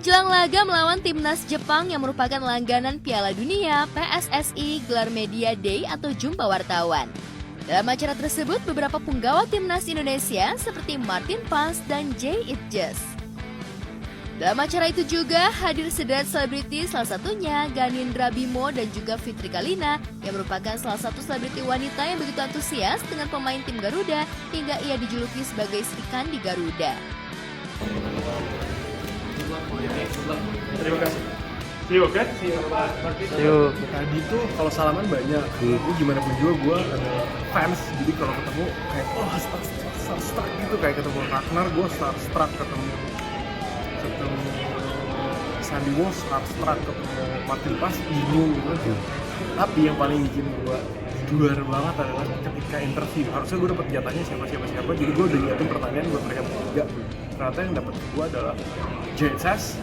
Jelang laga melawan timnas Jepang yang merupakan langganan Piala Dunia, PSSI gelar Media Day atau Jumpa Wartawan. Dalam acara tersebut, beberapa punggawa timnas Indonesia seperti Martin Pas dan Jay Itjes. Dalam acara itu juga hadir sederet selebriti, salah satunya Ganindra Bimo dan juga Fitri Kalina yang merupakan salah satu selebriti wanita yang begitu antusias dengan pemain tim Garuda hingga ia dijuluki sebagai Sri Kandi Garuda. Terima kasih. See you, okay? See you. Tadi tuh kalau salaman banyak. Gue gimana pun juga gue ada fans. Jadi kalau ketemu kayak starstruck gitu, kayak ketemu Ragnar gue starstruck, ketemu Sandy Walsh starstruck, ketemu Martin Pas bingung gitu. Tapi yang paling bikin gue luar banget adalah ketika interview. Harusnya gue dapet jatahnya siapa. Jadi gue udah nyiapin pertanyaan buat mereka bertiga. Ternyata yang dapet gue adalah JSS,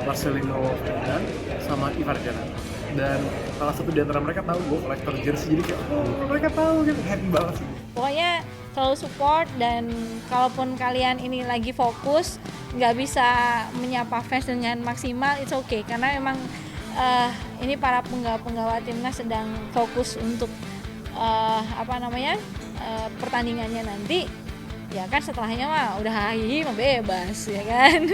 Marcelino dan sama Ivar Jana. Dan salah satu di antara mereka tahu gue kolektor jersey, jadi kayak mereka tahu gitu, happy banget sih. Pokoknya selalu support, dan kalaupun kalian ini lagi fokus nggak bisa menyapa fans dengan maksimal, it's okay, karena emang ini para penggawa timnas sedang fokus untuk pertandingannya nanti. Ya kan setelahnya mah udah hahihi mah bebas ya kan.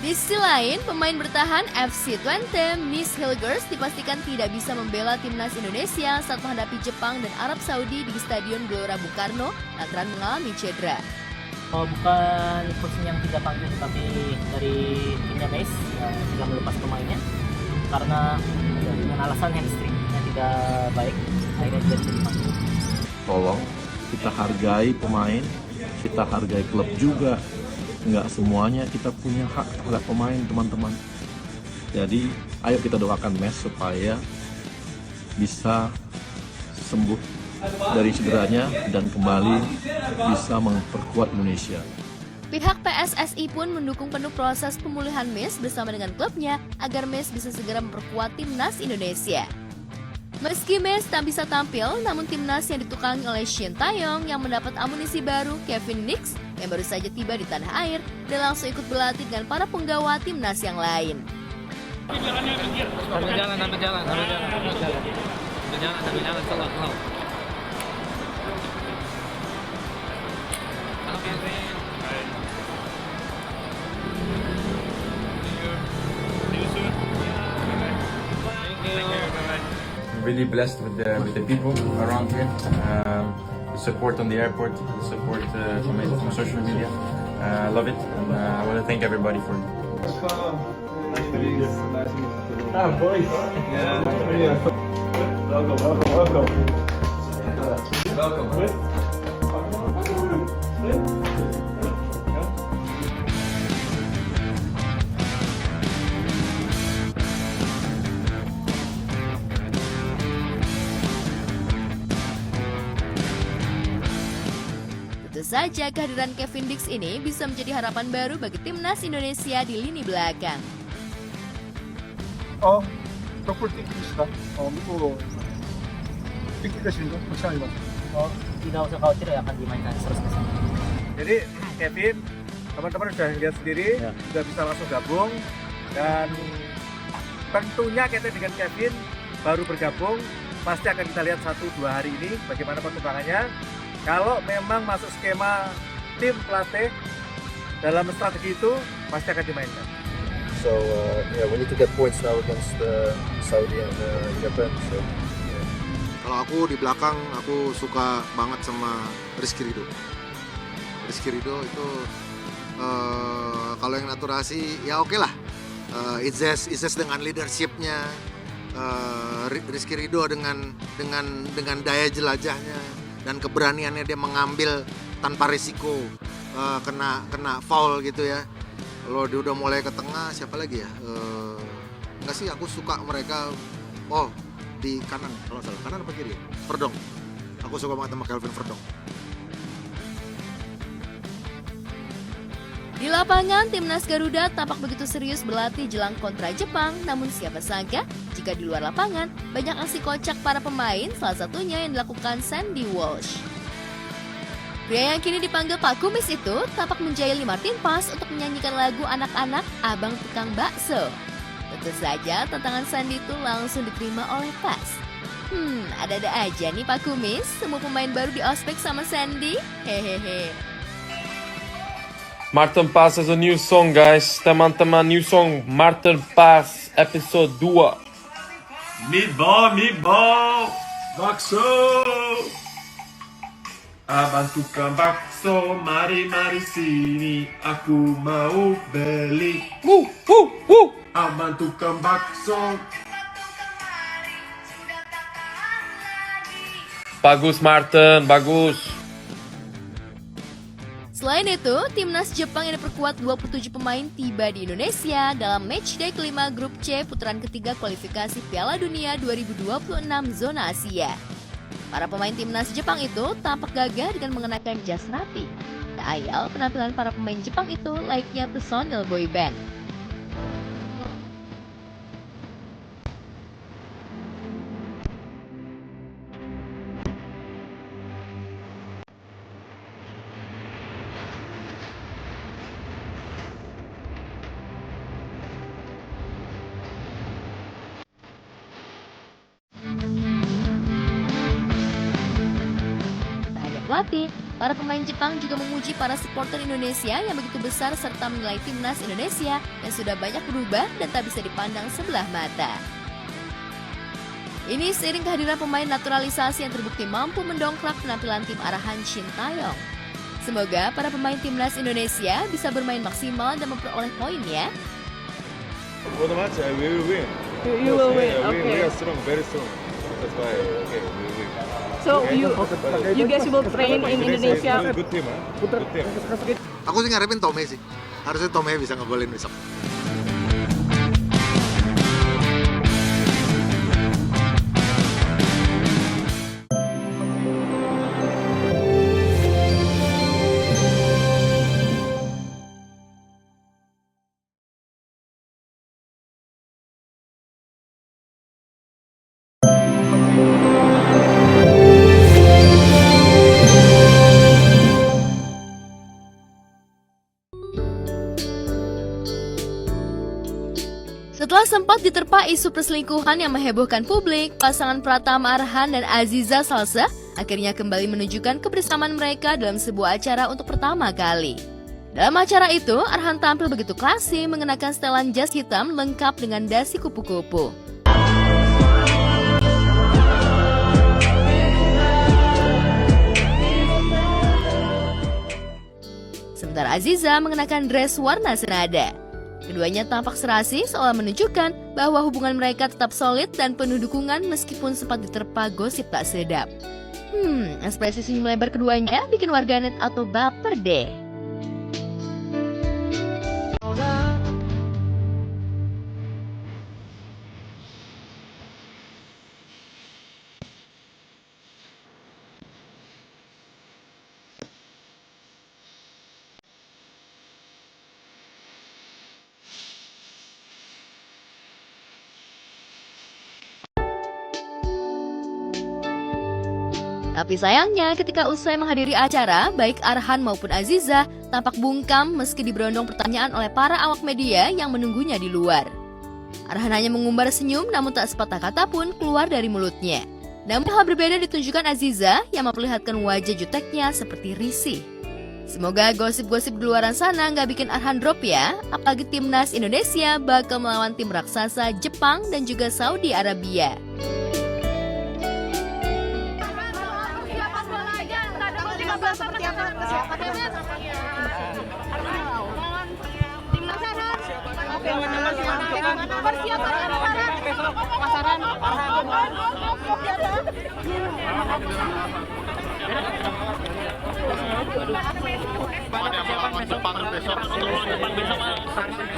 Di sisi lain, pemain bertahan FC Twente, Miss Hilgers dipastikan tidak bisa membela timnas Indonesia saat menghadapi Jepang dan Arab Saudi di Stadion Gelora Bung Karno lantaran mengalami cedera. Bukan coach yang tidak panggil, tapi dari timnya Miss yang tidak melepas pemainnya karena dengan alasan hamstring yang tidak baik, akhirnya tidak bisa dipanggil. Tolong kita hargai pemain, kita hargai klub juga. Nggak semuanya kita punya hak terhadap pemain, teman-teman. Jadi ayo kita doakan Mes supaya bisa sembuh dari cederanya dan kembali bisa memperkuat Indonesia. Pihak PSSI pun mendukung penuh proses pemulihan Mes bersama dengan klubnya agar Mes bisa segera memperkuat timnas Indonesia. Meski Mes tak bisa tampil, namun timnas yang ditukangi oleh Shin Taeyong yang mendapat amunisi baru, Kevin Nix yang baru saja tiba di tanah air dan langsung ikut berlatih dengan para penggawa timnas yang lain. Sambil jalan. Really blessed with the people around here, the support on the airport, the support from social media. I love it, and I want to thank everybody for it. Nice to meet you. Boys. Yeah. Welcome. Tentu saja kehadiran Kevin Dix ini bisa menjadi harapan baru bagi timnas Indonesia di lini belakang. Tidak usah khawatir, akan dimainkan 100%. Jadi Kevin, teman-teman sudah lihat sendiri, sudah bisa langsung gabung, dan tentunya kita dengan Kevin baru bergabung, pasti akan kita lihat 1-2 hari ini bagaimana perkembangannya. Kalau memang masuk skema tim pelatih dalam strategi itu, pasti akan dimainkan. So we need to get points now against Saudi and Japan. So, Kalau aku di belakang, aku suka banget sama Rizky Ridho. Rizky Ridho itu kalau yang naturasi ya oke lah. Izzes dengan leadershipnya, Rizky Ridho dengan daya jelajahnya dan keberaniannya dia mengambil tanpa risiko kena foul gitu ya. Kalau dia udah mulai ke tengah, siapa lagi ya? Enggak sih, aku suka mereka. Oh, di kanan, kalau salah kanan apa kiri? Verdong. Aku suka banget sama Kelvin Verdong. Di lapangan, timnas Garuda tampak begitu serius berlatih jelang kontra Jepang, namun siapa sangka jika di luar lapangan banyak aksi kocak para pemain, salah satunya yang dilakukan Sandy Walsh. Pria yang kini dipanggil Pak Kumis itu tampak menjahili Martin Paes untuk menyanyikan lagu anak-anak Abang Tukang Bakso. Tentu saja tantangan Sandy itu langsung diterima oleh Paes. Ada-ada aja nih Pak Kumis, semua pemain baru di ospek sama Sandy. Hehehe. Martin Paes has a new song, guys. Teman-teman, new song Martin Paes episode 2. Meatball, bakso. Abang tukang bakso, mari sini, aku mau beli. Abang tukang bakso. Bagus Martin, bagus. Selain itu, timnas Jepang yang diperkuat 27 pemain tiba di Indonesia dalam matchday kelima grup C putaran ketiga kualifikasi Piala Dunia 2026 zona Asia. Para pemain timnas Jepang itu tampak gagah dengan mengenakan jas rapi. Tak ayal penampilan para pemain Jepang itu layaknya personil boy band. Pelatih, para pemain Jepang juga memuji para supporter Indonesia yang begitu besar serta menilai timnas Indonesia yang sudah banyak berubah dan tak bisa dipandang sebelah mata. Ini seiring kehadiran pemain naturalisasi yang terbukti mampu mendongkrak penampilan tim arahan Shin Taeyong. Semoga para pemain timnas Indonesia bisa bermain maksimal dan memperoleh poin ya. For the match, we will win. You will win. We Okay. are strong, very strong. That's why, we will win. So you guys will train in Indonesia. Good team, Good team. Aku sih ngarepin Tome sih. Harusnya Tome bisa ngegolin besok. Setelah sempat diterpa isu perselingkuhan yang menghebohkan publik, pasangan Pratama Arhan dan Aziza Salsa akhirnya kembali menunjukkan kebersamaan mereka dalam sebuah acara untuk pertama kali. Dalam acara itu, Arhan tampil begitu klasik mengenakan setelan jas hitam lengkap dengan dasi kupu-kupu. Sementara Aziza mengenakan dress warna senada. Keduanya tampak serasi seolah menunjukkan bahwa hubungan mereka tetap solid dan penuh dukungan meskipun sempat diterpa gosip tak sedap. Ekspresi senyum lebar keduanya bikin warganet atau baper deh. Tapi sayangnya ketika usai menghadiri acara, baik Arhan maupun Aziza tampak bungkam meski diberondong pertanyaan oleh para awak media yang menunggunya di luar. Arhan hanya mengumbar senyum namun tak sepatah kata pun keluar dari mulutnya. Namun hal berbeda ditunjukkan Aziza yang memperlihatkan wajah juteknya seperti risih. Semoga gosip-gosip di luaran sana nggak bikin Arhan drop ya, apalagi timnas Indonesia bakal melawan tim raksasa Jepang dan juga Saudi Arabia.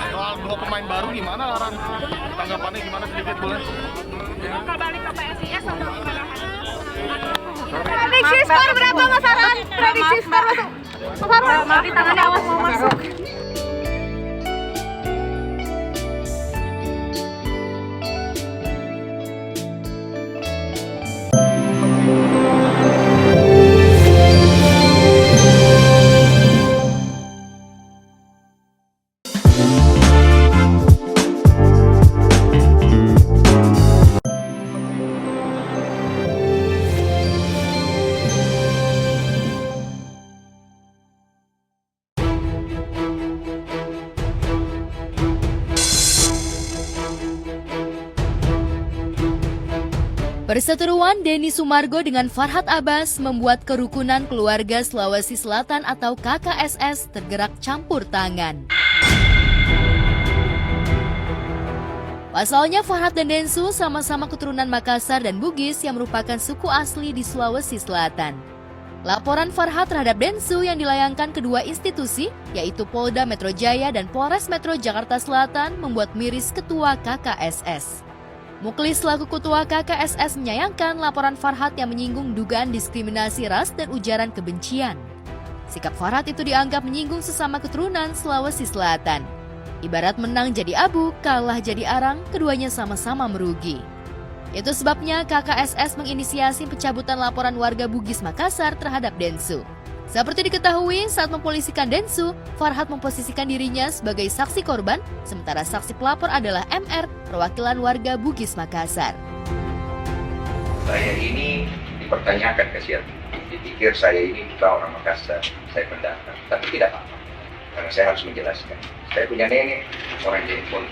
Soal dua pemain baru gimana, Laran? Tanggapannya gimana sedikit boleh? Bakal balik ke PSIS atau gimana? Prediksi skor berapa Mas Aran? Prediksi skor Mas Aran? Maaf di tangannya awas mau masuk. Perseteruan Denny Sumargo dengan Farhad Abbas membuat kerukunan keluarga Sulawesi Selatan atau KKSS tergerak campur tangan. Pasalnya Farhad dan Densu sama-sama keturunan Makassar dan Bugis yang merupakan suku asli di Sulawesi Selatan. Laporan Farhad terhadap Densu yang dilayangkan kedua institusi, yaitu Polda Metro Jaya dan Polres Metro Jakarta Selatan, membuat miris Ketua KKSS. Muklis selaku Ketua KKSS menyayangkan laporan Farhad yang menyinggung dugaan diskriminasi ras dan ujaran kebencian. Sikap Farhad itu dianggap menyinggung sesama keturunan Sulawesi Selatan. Ibarat menang jadi abu, kalah jadi arang, keduanya sama-sama merugi. Itu sebabnya KKSS menginisiasi pencabutan laporan warga Bugis Makassar terhadap Densu. Seperti diketahui, saat mempolisikan Densu, Farhad memposisikan dirinya sebagai saksi korban, sementara saksi pelapor adalah MR, perwakilan warga Bugis Makassar. Saya ini dipertanyakan ke siapa? Dipikir saya ini bukan orang Makassar, saya pendatang. Tapi tidak apa-apa, karena saya harus menjelaskan. Saya punya nenek, orang Jepun,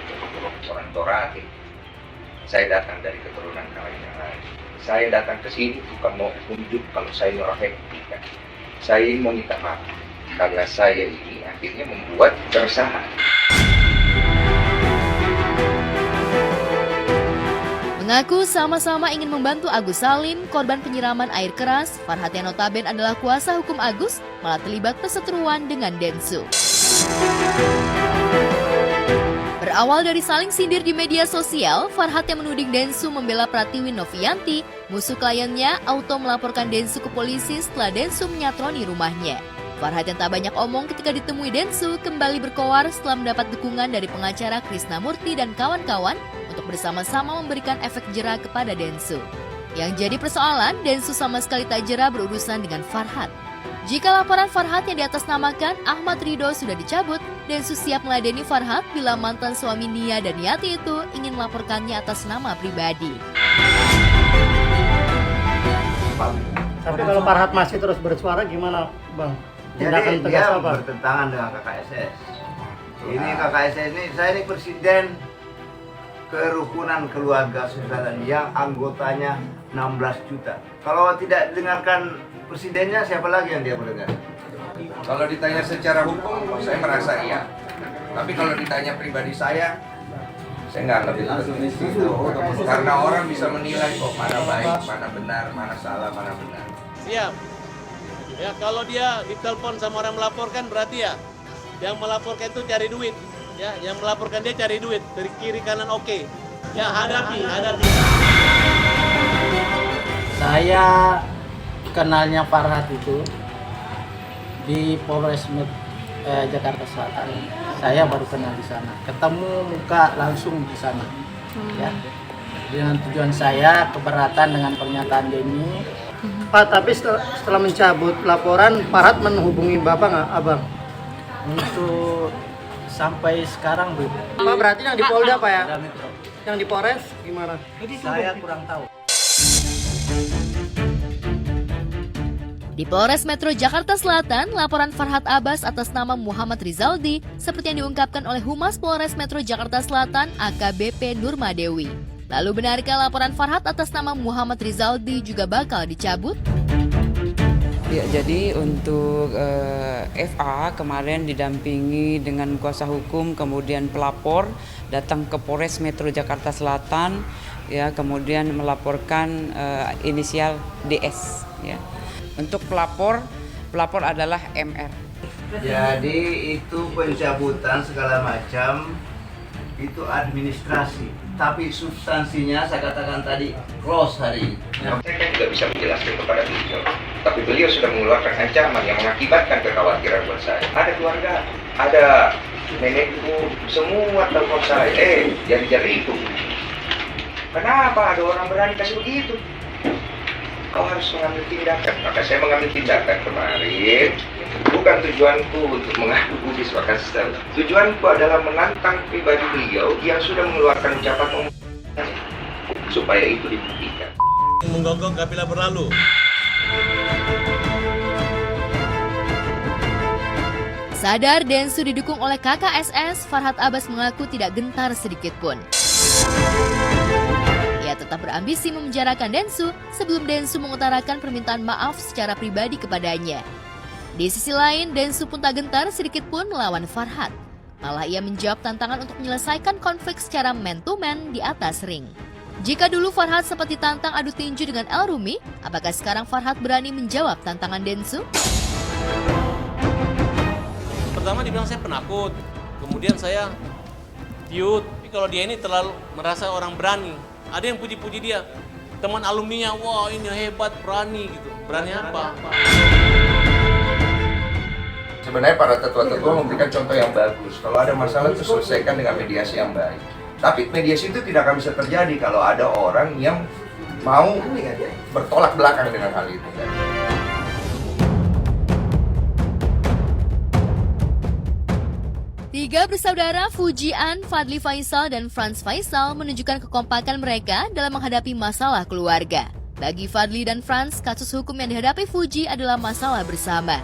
orang Torate. Saya datang dari keturunan kaum yang lain. Saya datang ke sini bukan mau unjuk kalau saya orang Republikan. Saya ingin meminta maaf karena saya ini akhirnya membuat keresahan. Mengaku sama-sama ingin membantu Agus Salim, korban penyiraman air keras, Farhad yang notabene adalah kuasa hukum Agus, malah terlibat perseteruan dengan Densu. Berawal dari saling sindir di media sosial, Farhad yang menuding Densu membela Pratiwi Novianti, musuh kliennya, auto melaporkan Densu ke polisi setelah Densu menyatroni rumahnya. Farhad yang tak banyak omong ketika ditemui Densu kembali berkoar setelah mendapat dukungan dari pengacara Krisnamurti dan kawan-kawan untuk bersama-sama memberikan efek jera kepada Densu. Yang jadi persoalan, Densu sama sekali tak jera berurusan dengan Farhad. Jika laporan Farhad yang diatasnamakan Ahmad Ridho sudah dicabut, Densu siap meladeni Farhad bila mantan suami Nia dan Yati itu ingin melaporkannya atas nama pribadi. Tapi kalau Farhad masih terus bersuara gimana, Bang? Jadi dia bertentangan dengan KKSS. Ini KKSS ini, saya ini presiden kerukunan keluarga Sulawesi yang anggotanya 16 juta. Kalau tidak dengarkan presidennya, siapa lagi yang dia mendengar? Kalau ditanya secara hukum, saya merasa iya. Tapi kalau ditanya pribadi saya nggak lebih itu. Karena orang bisa menilai kok mana baik, mana benar, mana salah, mana benar. Siap. Ya kalau dia ditelepon sama orang melaporkan berarti ya yang melaporkan itu cari duit. Ya, yang melaporkan dia cari duit dari kiri kanan oke. Ya hadapi. Saya kenalnya Farhad itu di Polres Jakarta Selatan. Saya baru kenal di sana. Ketemu muka langsung di sana. Ya. Dengan tujuan saya keberatan dengan pernyataan Denny. Pak, tapi setelah mencabut laporan, Farhad menghubungi Bapak nggak, Abang? Untuk sampai sekarang belum. Pak, berarti yang di Polda, Pak ya? Yang di Polres gimana? Saya kurang tahu. Di Polres Metro Jakarta Selatan, laporan Farhad Abbas atas nama Muhammad Rizaldi seperti yang diungkapkan oleh Humas Polres Metro Jakarta Selatan AKBP Nurmadewi. Lalu benarkah laporan Farhad atas nama Muhammad Rizaldi juga bakal dicabut? Ya, jadi untuk FA kemarin didampingi dengan kuasa hukum, kemudian pelapor datang ke Polres Metro Jakarta Selatan, ya, kemudian melaporkan inisial DS, ya. Untuk pelapor adalah MR. Jadi itu pencabutan segala macam itu administrasi, tapi substansinya saya katakan tadi close hari ini. Saya kan juga bisa menjelaskan kepada beliau, tapi beliau sudah mengeluarkan ancaman yang mengakibatkan kekhawatiran buat saya. Ada keluarga, ada nenekku, semua telepon saya, jadi itu. Kenapa ada orang berani kasih begitu? Kau harus mengambil tindakan. Maka saya mengambil tindakan kemarin. Bukan tujuanku untuk mengaku Bugis Makassar. Tujuanku adalah menantang pribadi beliau yang sudah mengeluarkan ucapan supaya itu dibuktikan. Menggonggong kafilah berlalu. Sadar Densu didukung oleh KKSS, Farhad Abbas mengaku tidak gentar sedikit pun. Ia tetap berambisi memenjarakan Densu sebelum Densu mengutarakan permintaan maaf secara pribadi kepadanya. Di sisi lain, Densu pun tak gentar sedikit pun melawan Farhad. Malah ia menjawab tantangan untuk menyelesaikan konflik secara man-to-man di atas ring. Jika dulu Farhad sempat ditantang adu tinju dengan El Rumi, apakah sekarang Farhad berani menjawab tantangan Densu? Pertama dibilang saya penakut, kemudian saya cute. Tapi kalau dia ini terlalu merasa orang berani. Ada yang puji-puji dia, teman alumninya, wah ini hebat, berani gitu. Berani apa? Sebenarnya para tetua-tetua memberikan contoh yang bagus. Kalau ada masalah itu selesaikan dengan mediasi yang baik. Tapi mediasi itu tidak akan bisa terjadi kalau ada orang yang mau bertolak belakang dengan hal itu. Tiga bersaudara Fujian, Fadli Faisal, dan Franz Faisal menunjukkan kekompakan mereka dalam menghadapi masalah keluarga. Bagi Fadli dan Franz, kasus hukum yang dihadapi Fuji adalah masalah bersama.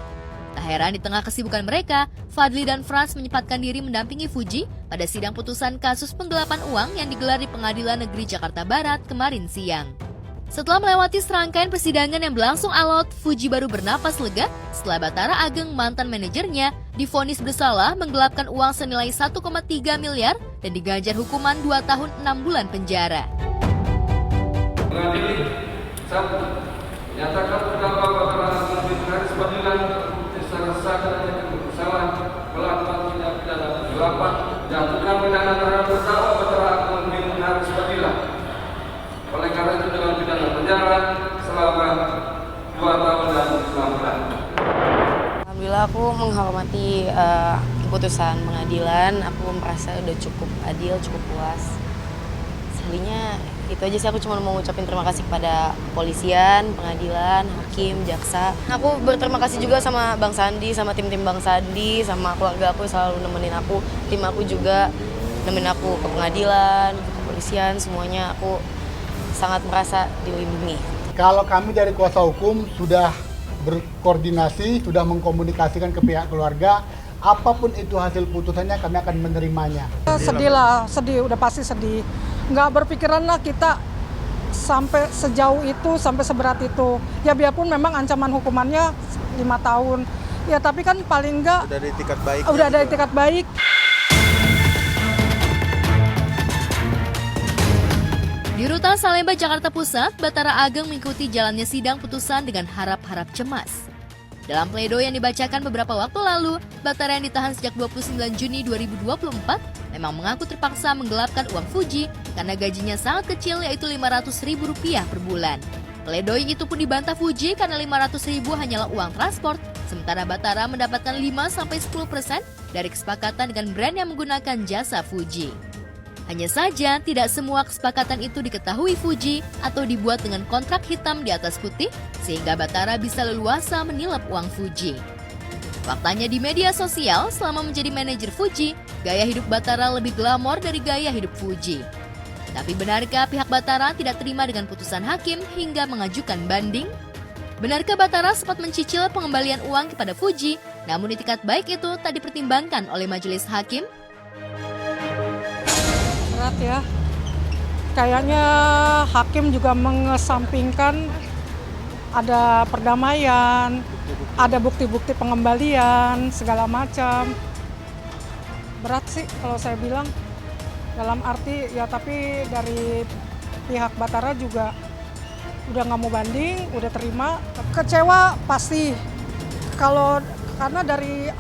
Tak heran di tengah kesibukan mereka, Fadli dan Franz menyempatkan diri mendampingi Fuji pada sidang putusan kasus penggelapan uang yang digelar di Pengadilan Negeri Jakarta Barat kemarin siang. Setelah melewati serangkaian persidangan yang berlangsung alot, Fuji baru bernapas lega setelah Bathara Ageng, mantan manajernya, divonis bersalah menggelapkan uang senilai 1,3 miliar dan diganjar hukuman 2 tahun 6 bulan penjara. Mengadili, 1. Menyatakan terdakwa Bathara Ageng Haris Fadilah secara sah dan bersalah melakukan tindak pidana penggelapan yang bukan pidana terhadap terdakwa Bathara Ageng Haris Fadilah. Oleh karena itu dengan pidana penjara selama 2 tahun dan 6 bulan. Alhamdulillah aku menghormati keputusan pengadilan. Aku merasa udah cukup adil, cukup puas. Selebihnya itu aja sih, aku cuma mau ngucapin terima kasih kepada kepolisian, pengadilan, hakim, jaksa. Aku berterima kasih juga sama Bang Sandi, sama tim-tim Bang Sandi, sama keluarga aku selalu nemenin aku. Tim aku juga nemenin aku ke pengadilan, ke kepolisian, semuanya aku sangat merasa dilindungi. Kalau kami dari kuasa hukum sudah berkoordinasi, sudah mengkomunikasikan ke pihak keluarga, apapun itu hasil putusannya kami akan menerimanya. Sedih lah, sedih, udah pasti sedih. Nggak berpikiran lah kita sampai sejauh itu, sampai seberat itu. Ya biarpun memang ancaman hukumannya 5 tahun. Ya tapi kan paling nggak udah ada etikat baik. Udah ada etikat baik. Di rutan Salemba, Jakarta Pusat, Bathara Ageng mengikuti jalannya sidang putusan dengan harap-harap cemas. Dalam pledoi yang dibacakan beberapa waktu lalu, Bathara yang ditahan sejak 29 Juni 2024 memang mengaku terpaksa menggelapkan uang Fuji karena gajinya sangat kecil, yaitu Rp500.000 per bulan. Pledoi itu pun dibantah Fuji karena Rp500.000 hanyalah uang transport, sementara Bathara mendapatkan 5-10% dari kesepakatan dengan brand yang menggunakan jasa Fuji. Hanya saja, tidak semua kesepakatan itu diketahui Fuji atau dibuat dengan kontrak hitam di atas putih, sehingga Bathara bisa leluasa menilap uang Fuji. Faktanya di media sosial, selama menjadi manajer Fuji, gaya hidup Bathara lebih glamor dari gaya hidup Fuji. Tapi benarkah pihak Bathara tidak terima dengan putusan hakim hingga mengajukan banding? Benarkah Bathara sempat mencicil pengembalian uang kepada Fuji, namun itikat baik itu tak dipertimbangkan oleh majelis hakim? Berat ya. Kayaknya hakim juga mengesampingkan ada perdamaian, ada bukti-bukti pengembalian, segala macam. Berat sih kalau saya bilang. Dalam arti ya, tapi dari pihak Bathara juga udah nggak mau banding, udah terima. Kecewa pasti. Karena dari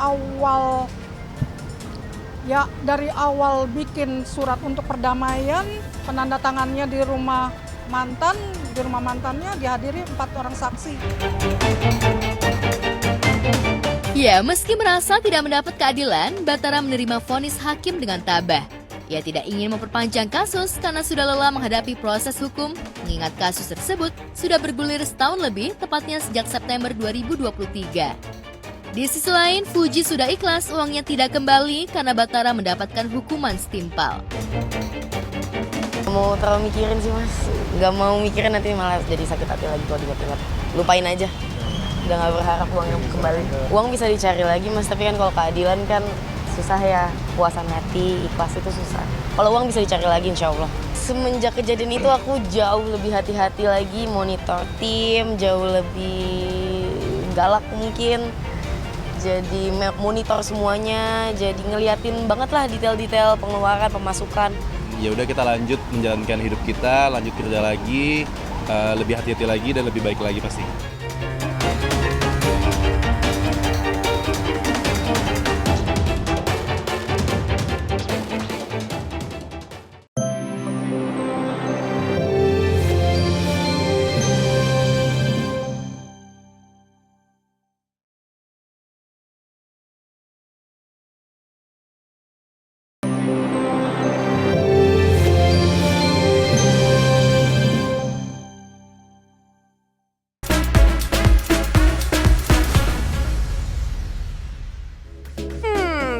awal bikin surat untuk perdamaian, penandatangannya di rumah mantannya dihadiri 4 orang saksi. Ya, meski merasa tidak mendapat keadilan, Bathara menerima vonis hakim dengan tabah. Ia tidak ingin memperpanjang kasus karena sudah lelah menghadapi proses hukum, mengingat kasus tersebut sudah bergulir setahun lebih, tepatnya sejak September 2023. Di sisi lain, Fuji sudah ikhlas uangnya tidak kembali karena Bathara mendapatkan hukuman setimpal. Gak mau terlalu mikirin sih mas, gak mau mikirin nanti malah jadi sakit hati lagi kalau diingat-ingat. Lupain aja, udah gak berharap uangnya kembali. Uang bisa dicari lagi mas, tapi kan kalau keadilan kan susah ya, puasan hati, ikhlas itu susah. Kalau uang bisa dicari lagi insya Allah. Semenjak kejadian itu aku jauh lebih hati-hati lagi monitor tim, jauh lebih galak mungkin. Jadi monitor semuanya, jadi ngeliatin banget lah detail-detail pengeluaran, pemasukan. Ya udah kita lanjut menjalankan hidup kita, lanjut kerja lagi, lebih hati-hati lagi dan lebih baik lagi pasti.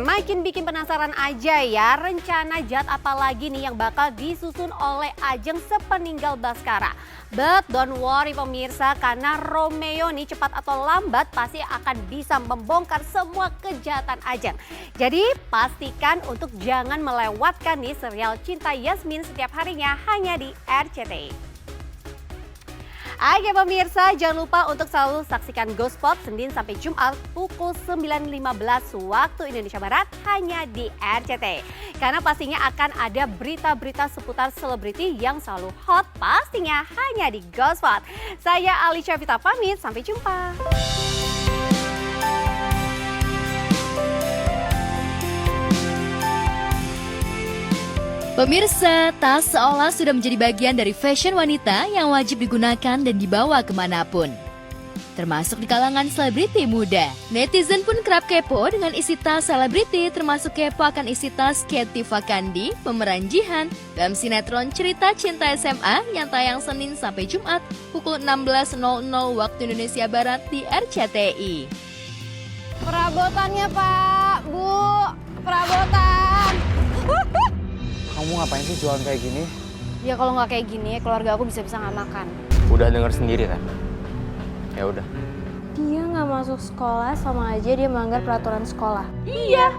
Makin bikin penasaran aja ya, rencana jahat apa lagi nih yang bakal disusun oleh Ajeng sepeninggal Baskara. But don't worry pemirsa, karena Romeo nih cepat atau lambat pasti akan bisa membongkar semua kejahatan Ajeng. Jadi pastikan untuk jangan melewatkan nih serial Cinta Yasmin setiap harinya hanya di RCTI. Oke pemirsa, jangan lupa untuk selalu saksikan Gospot Senin sampai Jumat pukul 9.15 waktu Indonesia Barat hanya di RCTI. Karena pastinya akan ada berita-berita seputar selebriti yang selalu hot pastinya hanya di Gospot. Saya Alicia Vita pamit, sampai jumpa. Pemirsa, tas seolah sudah menjadi bagian dari fashion wanita yang wajib digunakan dan dibawa kemanapun. Termasuk di kalangan selebriti muda. Netizen pun kerap kepo dengan isi tas selebriti, termasuk kepo akan isi tas Katy Fakandi, pemeran Jihan, dalam sinetron Cerita Cinta SMA yang tayang Senin sampai Jumat pukul 16.00 waktu Indonesia Barat di RCTI. Perabotannya Pak, Bu, perabotan. Kamu ngapain sih jualan kayak gini? Ya kalau nggak kayak gini, keluarga aku bisa-bisa nggak makan. Udah denger sendiri kan? Ya udah. Dia nggak masuk sekolah sama aja dia melanggar peraturan sekolah. Iya.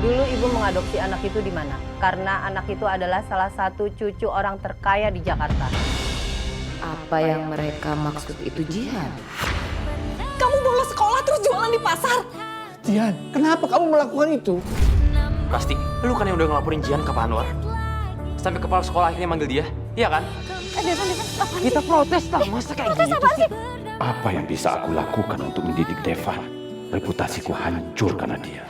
Dulu ibu mengadopsi anak itu di mana? Karena anak itu adalah salah satu cucu orang terkaya di Jakarta. Apa yang mereka maksud itu Jihan? Kamu bolos sekolah terus jualan di pasar? Jihan, kenapa kamu melakukan itu? Pasti, lu kan yang udah ngelaporin Jihan ke Pak Anwar. Sampai kepala sekolah akhirnya manggil dia, iya kan? Devan, Kita protes lah, masa kayak gitu sih? Apa yang bisa aku lakukan untuk mendidik Deva? Reputasiku hancur karena dia.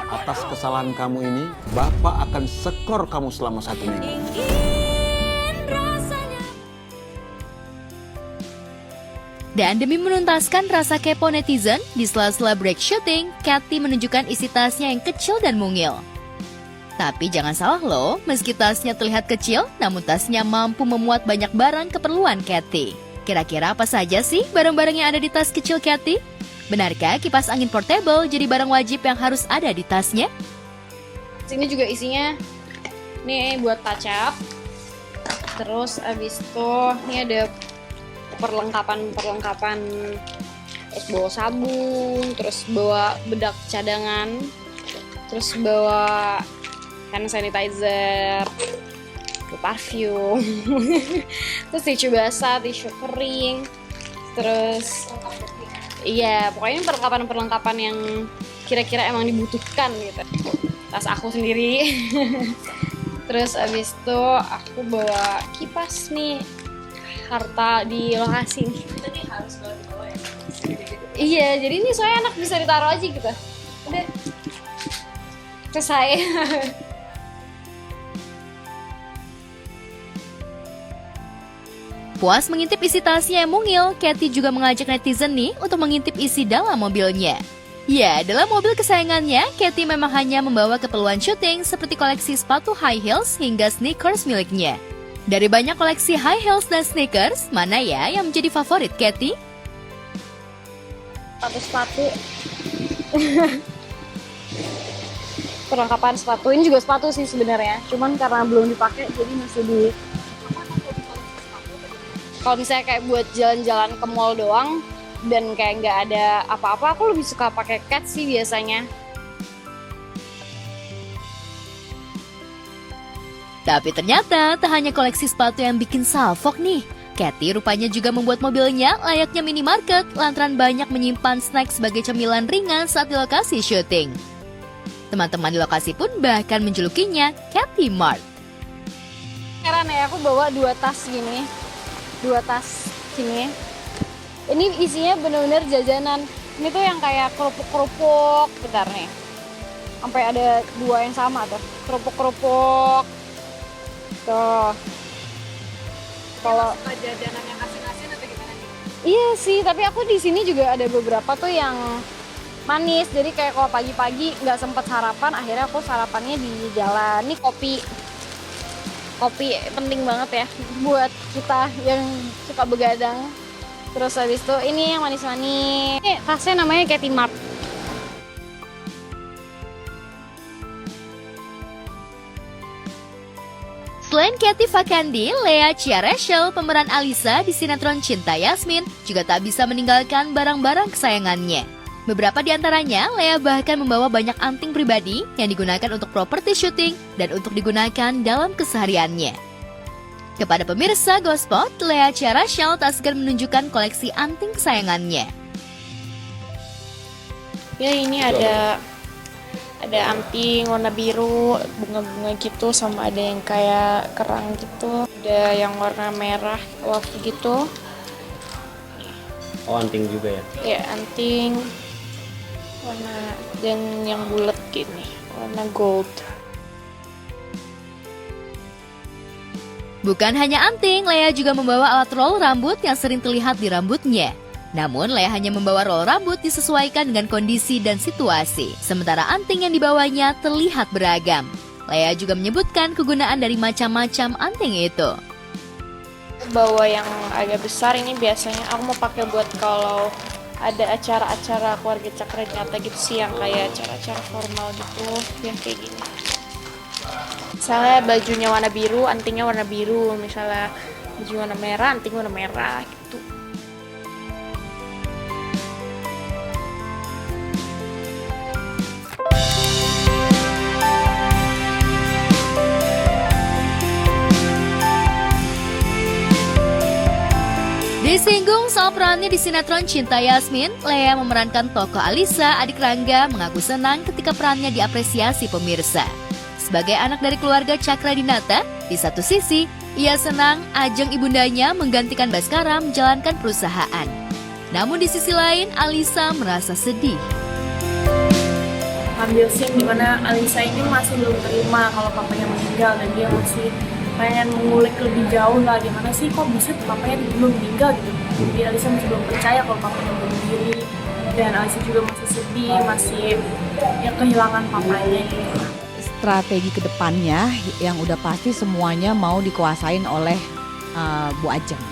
Atas kesalahan kamu ini, Bapak akan skor kamu selama 1 minggu. Dan demi menuntaskan rasa kepo netizen, di sela-sela break syuting, Katy menunjukkan isi tasnya yang kecil dan mungil. Tapi jangan salah loh, meski tasnya terlihat kecil, namun tasnya mampu memuat banyak barang keperluan Katy. Kira-kira apa saja sih barang-barang yang ada di tas kecil Katy? Benarkah kipas angin portable jadi barang wajib yang harus ada di tasnya? Sini juga isinya, nih buat touch up. Terus abis itu, ini ada perlengkapan terus bawa sabun, terus bawa bedak cadangan, terus bawa hand sanitizer, parfum, terus tisu basah, tisu kering, terus iya pokoknya perlengkapan yang kira-kira emang dibutuhkan gitu. Tas aku sendiri. Terus abis itu aku bawa kipas nih, harta di lokasi nih. Jadi harus kalau dibawa ya? Iya, jadi ini soalnya anak bisa ditaruh aja gitu. Udah, selesai. Puas mengintip isi tasnya yang mungil, Katy juga mengajak netizen nih untuk mengintip isi dalam mobilnya. Ya, dalam mobil kesayangannya, Katy memang hanya membawa keperluan syuting seperti koleksi sepatu high heels hingga sneakers miliknya. Dari banyak koleksi high heels dan sneakers, mana ya yang menjadi favorit Katy? Sepatu. Perlengkapan sepatu, ini juga sepatu sih sebenarnya. Cuman karena belum dipakai, jadi masih di... Kalau misalnya kayak buat jalan-jalan ke mall doang, dan kayak nggak ada apa-apa, aku lebih suka pakai Keds sih biasanya. Tapi ternyata tak hanya koleksi sepatu yang bikin salfok nih. Kathy rupanya juga membuat mobilnya layaknya minimarket lantaran banyak menyimpan snack sebagai cemilan ringan saat di lokasi syuting. Teman-teman di lokasi pun bahkan menjulukinya Kathy Mart. Heran ya, aku bawa 2 tas gini. 2 tas sini. Ini isinya bener-bener jajanan. Ini tuh yang kayak kerupuk-kerupuk. Bentar nih. Sampai ada 2 yang sama tuh. Kerupuk-kerupuk. Tuh. Kalau jajanan yang asin-asin atau gimana nih? Iya sih, tapi aku di sini juga ada beberapa tuh yang manis. Jadi kayak kalau pagi-pagi nggak sempet sarapan, akhirnya aku sarapannya di jalan. Ini kopi penting banget ya buat kita yang suka begadang. Terus habis itu ini yang manis-manis. Ini tasnya namanya Kathy Mart. Selain Kathy Fakandi, Lea Ciareshel, pemeran Alisa di sinetron Cinta Yasmin, juga tak bisa meninggalkan barang-barang kesayangannya. Beberapa di antaranya, Lea bahkan membawa banyak anting pribadi yang digunakan untuk properti syuting dan untuk digunakan dalam kesehariannya. Kepada pemirsa Gospot, Lea Ciareshel tak segan menunjukkan koleksi anting kesayangannya. Ya ini ada anting warna biru, bunga-bunga gitu, sama ada yang kayak kerang gitu. Ada yang warna merah, waffle gitu. Oh, anting juga ya? Ya, anting warna dan yang bulat gini, warna gold. Bukan hanya anting, Lea juga membawa alat roll rambut yang sering terlihat di rambutnya. Namun, Lea hanya membawa roll rambut disesuaikan dengan kondisi dan situasi. Sementara anting yang dibawanya terlihat beragam. Lea juga menyebutkan kegunaan dari macam-macam anting itu. Bawa yang agak besar ini biasanya aku mau pakai buat kalau ada acara-acara keluarga Cakra Dinata gitu sih, yang kayak acara-acara formal gitu, yang kayak gini. Misalnya bajunya warna biru, antingnya warna biru. Misalnya baju warna merah, anting warna merah gitu. Disinggung soal perannya di sinetron Cinta Yasmin, Lea memerankan tokoh Alisa, adik Rangga, mengaku senang ketika perannya diapresiasi pemirsa. Sebagai anak dari keluarga Cakra Dinata, di satu sisi, ia senang Ajeng ibundanya menggantikan Baskara menjalankan perusahaan. Namun di sisi lain, Alisa merasa sedih. Ambil scene dimana Alisa ini masih belum terima kalau papanya meninggal, dan dia masih pengen mengulik lebih jauh lah, gimana sih kok bisa papanya belum meninggal gitu. Jadi Alisa masih belum percaya kalau papanya bunuh diri, dan Alisa juga masih sedih, masih ya kehilangan papanya gitu. Strategi kedepannya yang udah pasti semuanya mau dikuasain oleh Bu Ajeng.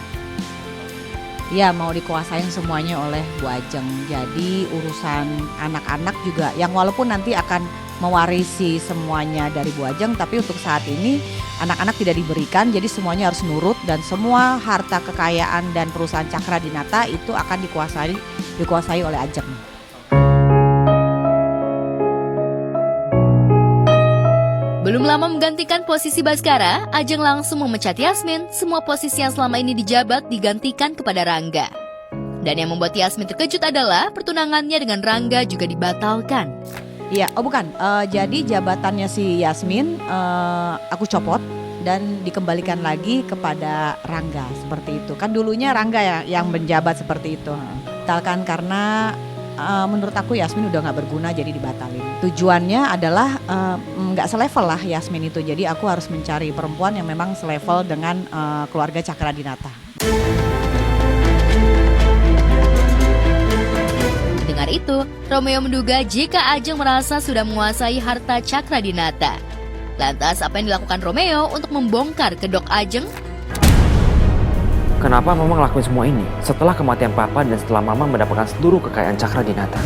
Ya, mau dikuasain semuanya oleh Bu Ajeng. Jadi urusan anak-anak juga yang walaupun nanti akan mewarisi semuanya dari Bu Ajeng, tapi untuk saat ini anak-anak tidak diberikan, jadi semuanya harus nurut, dan semua harta kekayaan dan perusahaan Cakra Dinata itu akan dikuasai oleh Ajeng. Belum lama menggantikan posisi Baskara, Ajeng langsung memecat Yasmin. Semua posisi yang selama ini dijabat digantikan kepada Rangga. Dan yang membuat Yasmin terkejut adalah pertunangannya dengan Rangga juga dibatalkan. Iya, oh bukan. Jadi jabatannya si Yasmin aku copot dan dikembalikan lagi kepada Rangga seperti itu. Kan dulunya Rangga ya yang menjabat seperti itu. Batalkan karena menurut aku Yasmin udah nggak berguna, jadi dibatalin. Tujuannya adalah nggak selevel lah Yasmin itu. Jadi aku harus mencari perempuan yang memang selevel dengan keluarga Cakra Dinata. Dengar itu, Romeo menduga jika Ajeng merasa sudah menguasai harta Cakra Dinata. Lantas apa yang dilakukan Romeo untuk membongkar kedok Ajeng? Kenapa Mama ngelakuin semua ini setelah kematian Papa dan setelah Mama mendapatkan seluruh kekayaan Cakra Dinata?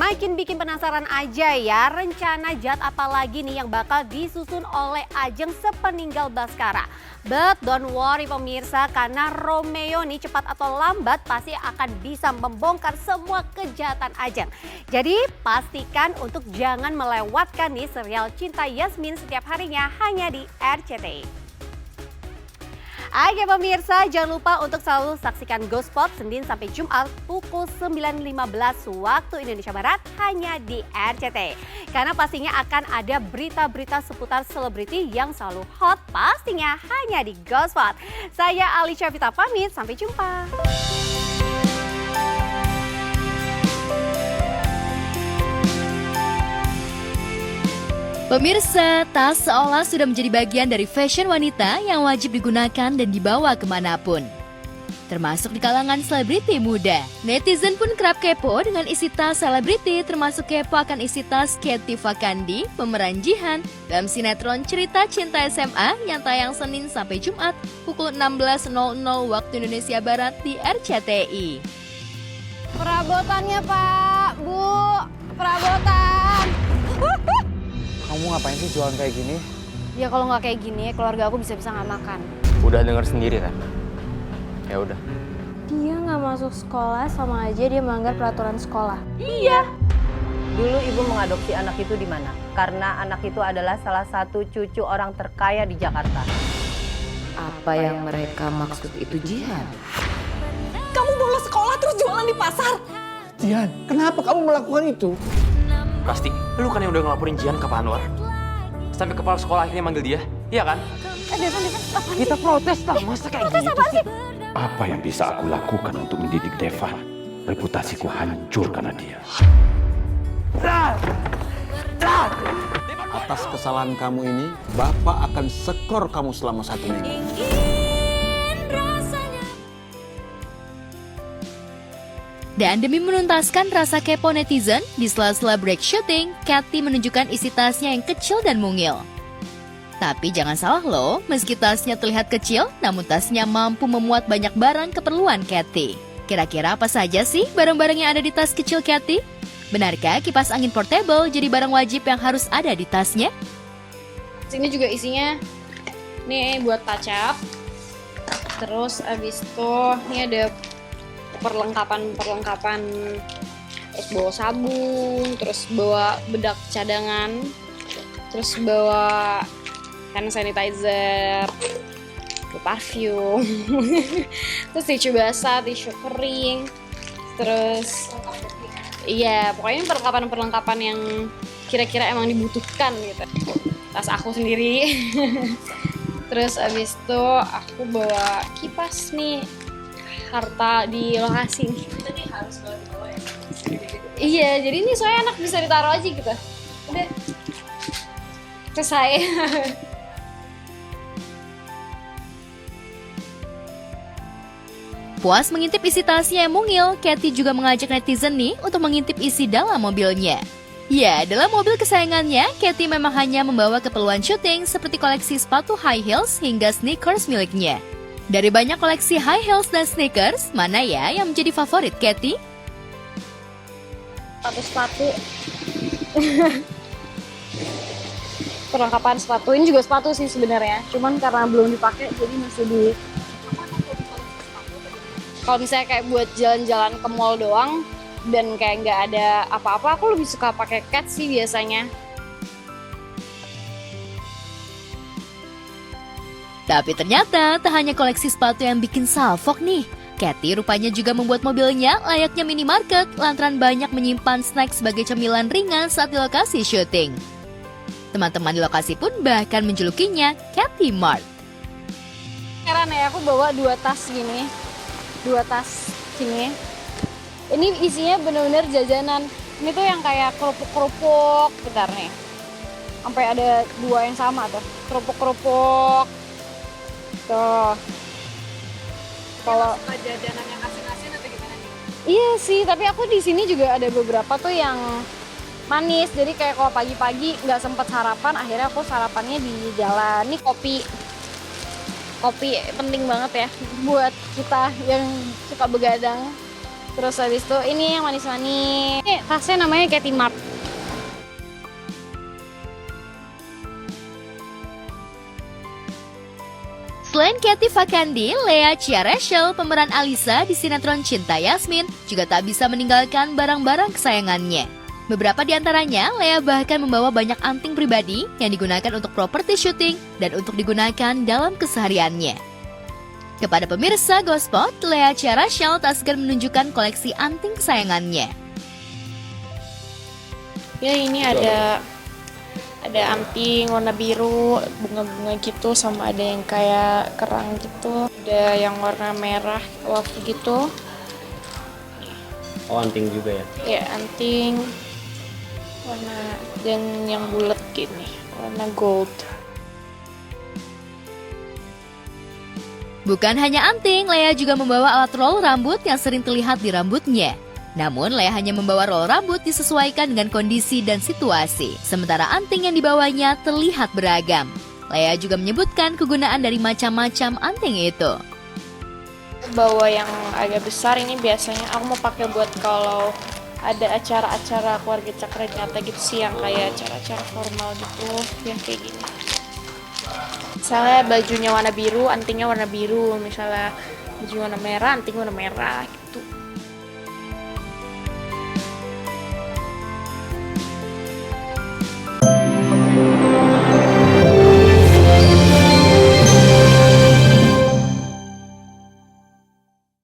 Makin bikin penasaran aja ya, rencana jahat apa lagi nih yang bakal disusun oleh Ajeng sepeninggal Baskara. But don't worry pemirsa, karena Romeo nih cepat atau lambat pasti akan bisa membongkar semua kejahatan Ajeng. Jadi pastikan untuk jangan melewatkan nih serial Cinta Yasmin setiap harinya hanya di RCTI. Oke pemirsa, jangan lupa untuk selalu saksikan GoSpot Senin sampai Jumat pukul 9.15 waktu Indonesia Barat hanya di RCTI. Karena pastinya akan ada berita-berita seputar selebriti yang selalu hot pastinya hanya di GoSpot. Saya Alicia Vita pamit, sampai jumpa. Pemirsa, tas seolah sudah menjadi bagian dari fashion wanita yang wajib digunakan dan dibawa kemanapun. Termasuk di kalangan selebriti muda. Netizen pun kerap kepo dengan isi tas selebriti, termasuk kepo akan isi tas Katy Fakandi, pemeran Jihan, dalam sinetron Cerita Cinta SMA yang tayang Senin sampai Jumat pukul 16.00 waktu Indonesia Barat di RCTI. Perabotannya Pak, Bu, perabotan. Kamu ngapain sih jualan kayak gini? Ya kalau nggak kayak gini, keluarga aku bisa-bisa nggak makan. Udah denger sendiri kan? Ya udah. Dia nggak masuk sekolah, sama aja dia melanggar peraturan sekolah. Iya. Dulu ibu mengadopsi anak itu di mana? Karena anak itu adalah salah satu cucu orang terkaya di Jakarta. Apa yang mereka maksud itu Jihan? Kamu bolos sekolah terus jualan di pasar. Jihan, kenapa kamu melakukan itu? Pasti, lu kan yang udah ngelaporin Jihan ke Pak Anwar. Sampai kepala sekolah akhirnya manggil dia, iya kan? Devan, Kita protes lah, masa kayak gitu sih? Apa yang bisa aku lakukan untuk mendidik Deva? Reputasiku hancur karena dia. Atas kesalahan kamu ini, Bapak akan skor kamu selama 1 minggu. Dan demi menuntaskan rasa kepo netizen, di sela-sela break syuting, Katy menunjukkan isi tasnya yang kecil dan mungil. Tapi jangan salah loh, meski tasnya terlihat kecil, namun tasnya mampu memuat banyak barang keperluan Katy. Kira-kira apa saja sih barang-barang yang ada di tas kecil Katy? Benarkah kipas angin portable jadi barang wajib yang harus ada di tasnya? Sini juga isinya, nih buat touch up. Terus abis itu, ini ada perlengkapan terus bawa sabun, terus bawa bedak cadangan, terus bawa hand sanitizer, parfum, terus tisu basah, tisu kering, terus iya pokoknya perlengkapan yang kira-kira emang dibutuhkan gitu. Tas aku sendiri. Terus abis itu aku bawa kipas nih, harta di lokasi nih. Tadi harus bawa ya. Iya, jadi ini soalnya anak bisa ditaruh aja gitu. Udah selesai. Puas mengintip isi tasnya yang mungil, Katy juga mengajak netizen nih untuk mengintip isi dalam mobilnya. Ya, dalam mobil kesayangannya, Katy memang hanya membawa keperluan syuting seperti koleksi sepatu high heels hingga sneakers miliknya. Dari banyak koleksi high heels dan sneakers, mana ya yang menjadi favorit Katy? Sepatu. Perlengkapan sepatu, ini juga sepatu sih sebenarnya. Cuman karena belum dipakai jadi masih di. Kalau misalnya kayak buat jalan-jalan ke mall doang dan kayak nggak ada apa-apa, aku lebih suka pakai Keds sih biasanya. Tapi ternyata tak hanya koleksi sepatu yang bikin salfok nih. Katy rupanya juga membuat mobilnya layaknya minimarket lantaran banyak menyimpan snack sebagai cemilan ringan saat di lokasi syuting. Teman-teman di lokasi pun bahkan menjulukinya Katy Mart. Heran ya, aku bawa 2 tas gini. 2 tas gini. Ini isinya bener-bener jajanan. Ini tuh yang kayak kerupuk-kerupuk. Bentar nih. Sampai ada 2 yang sama tuh. Kerupuk-kerupuk. Tuh. Kalau jajanan yang asin-asin atau gimana nih? Iya sih, tapi aku di sini juga ada beberapa tuh yang manis. Jadi kayak kalau pagi-pagi nggak sempat sarapan, akhirnya aku sarapannya di jalan. Ini kopi penting banget ya buat kita yang suka begadang. Terus habis itu ini yang manis-manis. Ini tasnya namanya Katy Mark. Selain Katy Fakandi, Lea Ciareshel, pemeran Alisa di sinetron Cinta Yasmin, juga tak bisa meninggalkan barang-barang kesayangannya. Beberapa di antaranya, Lea bahkan membawa banyak anting pribadi yang digunakan untuk properti syuting dan untuk digunakan dalam kesehariannya. Kepada pemirsa Gospot, Lea Ciareshel tak segan menunjukkan koleksi anting kesayangannya. Ya ini ada anting warna biru, bunga-bunga gitu, sama ada yang kayak kerang gitu. Ada yang warna merah, love gitu. Oh, anting juga ya? Ya, anting warna dan yang bulat gini, warna gold. Bukan hanya anting, Lea juga membawa alat roll rambut yang sering terlihat di rambutnya. Namun, Lea hanya membawa roll rambut disesuaikan dengan kondisi dan situasi. Sementara anting yang dibawanya terlihat beragam. Lea juga menyebutkan kegunaan dari macam-macam anting itu. Bawa yang agak besar ini biasanya aku mau pakai buat kalau ada acara-acara keluarga Cakra Nyata gitu sih, yang kayak acara-acara formal gitu, yang kayak gini. Misalnya bajunya warna biru, antingnya warna biru. Misalnya baju warna merah, anting warna merah gitu.